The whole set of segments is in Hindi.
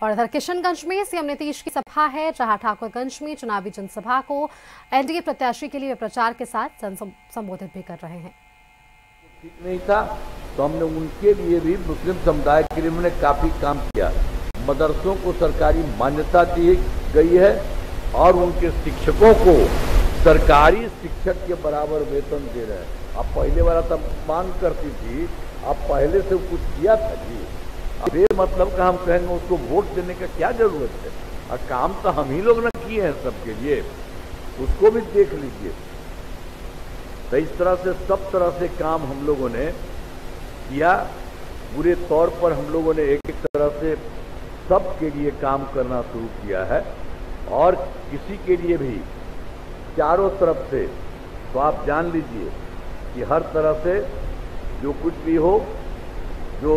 और इधर किशनगंज में सीएम नीतीश की सभा है, जहां ठाकुरगंज में चुनावी जनसभा को एनडीए प्रत्याशी के लिए प्रचार के साथ संबोधित भी कर रहे हैं। ठीक नहीं था तो हमने उनके लिए भी, मुस्लिम समुदाय के लिए हमने काफी काम किया। मदरसों को सरकारी मान्यता दी गई है और उनके शिक्षकों को सरकारी शिक्षक के बराबर वेतन दे रहे हैं। अब पहले वाला तब मांग करती थी, अब पहले से कुछ किया था जी। अब ये मतलब का हम कहेंगे उसको वोट देने का क्या जरूरत है? और काम तो हम ही लोग ना किए हैं सबके लिए, उसको भी देख लीजिए। तो इस तरह से सब तरह से काम हम लोगों ने किया। पूरे तौर पर हम लोगों ने एक एक तरह से सबके लिए काम करना शुरू किया है और किसी के लिए भी चारों तरफ से, तो आप जान लीजिए कि हर तरह से जो कुछ भी हो, जो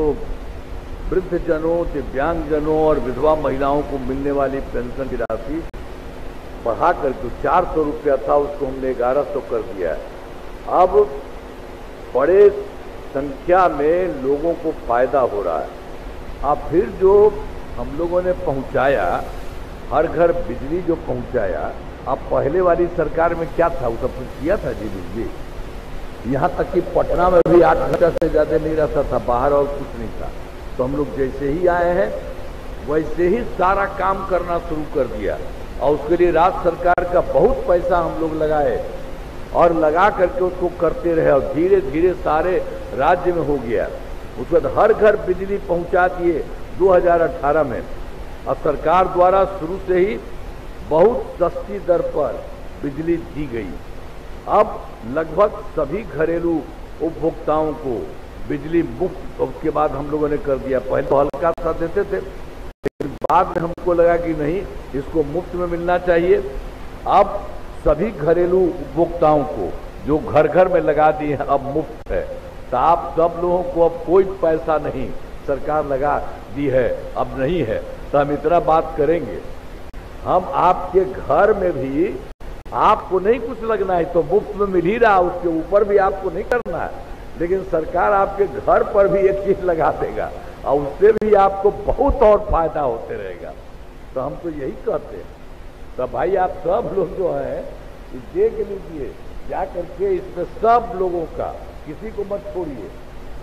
वृद्धजनों, दिव्यांगजनों और विधवा महिलाओं को मिलने वाली पेंशन की राशि बढ़ा करके 400 रुपया था, उसको हमने 1100 कर दिया है। अब बड़े संख्या में लोगों को फायदा हो रहा है। अब फिर जो हम लोगों ने पहुंचाया, हर घर बिजली जो पहुंचाया, अब पहले वाली सरकार में क्या था, वो सब कुछ किया था जी बिजली। यहाँ तक कि पटना में भी 8 घंटा से ज्यादा नहीं रहता था, बाहर और कुछ नहीं था। तो हम लोग जैसे ही आए हैं वैसे ही सारा काम करना शुरू कर दिया और उसके लिए राज्य सरकार का बहुत पैसा हम लोग लगाए और लगा करके उसको करते रहे और धीरे धीरे सारे राज्य में हो गया। उसके बाद हर घर बिजली पहुंचा दिए 2018 में और सरकार द्वारा शुरू से ही बहुत सस्ती दर पर बिजली दी गई। अब लगभग सभी घरेलू उपभोक्ताओं को बिजली मुफ्त उसके बाद हम लोगों ने कर दिया। पहले तो हल्का सा देते थे, लेकिन बाद में हमको लगा कि नहीं, इसको मुफ्त में मिलना चाहिए। अब सभी घरेलू उपभोक्ताओं को जो घर घर में लगा दिए हैं अब मुफ्त है। तो आप सब लोगों को अब कोई पैसा नहीं सरकार लगा दी है, अब नहीं है। तो हम इतना बात करेंगे, हम आपके घर में भी आपको नहीं कुछ लगना है, तो मुफ्त में मिल ही रहा, उसके ऊपर भी आपको नहीं करना है, लेकिन सरकार आपके घर पर भी एक चीज लगा देगा और उससे भी आपको बहुत और फायदा होते रहेगा। तो हम तो यही कहते हैं। तो भाई आप सब लोग जो है देख लीजिए, जा करके इसमें सब लोगों का, किसी को मत छोड़िए,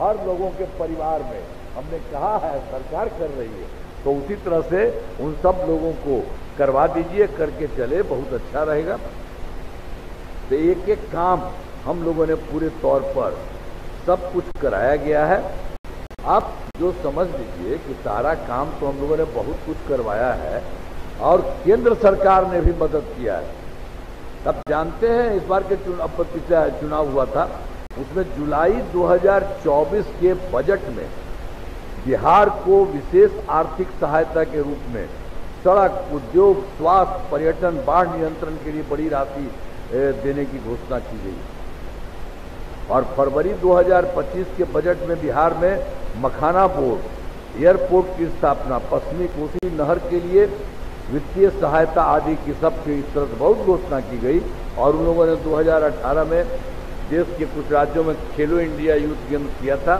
हर लोगों के परिवार में हमने कहा है सरकार कर रही है, तो उसी तरह से उन सब लोगों को करवा दीजिए, करके चले, बहुत अच्छा रहेगा। तो एक एक काम हम लोगों ने पूरे तौर पर सब कुछ कराया गया है। आप जो समझ लीजिए कि सारा काम तो हम लोगों ने बहुत कुछ करवाया है और केंद्र सरकार ने भी मदद किया है। अब जानते हैं इस बार के पिछला चुनाव हुआ था, उसमें जुलाई 2024 के बजट में बिहार को विशेष आर्थिक सहायता के रूप में सड़क, उद्योग, स्वास्थ्य, पर्यटन, बाढ़ नियंत्रण के लिए बड़ी राशि देने की घोषणा की गई। और फरवरी 2025 के बजट में बिहार में मखाना बोर्ड, एयरपोर्ट की स्थापना, पश्चिमी कोसी नहर के लिए वित्तीय सहायता आदि की सबसे इस तरह से बहुत घोषणा की गई। और उन लोगों ने 2018 में देश के कुछ राज्यों में खेलो इंडिया यूथ गेम्स किया था।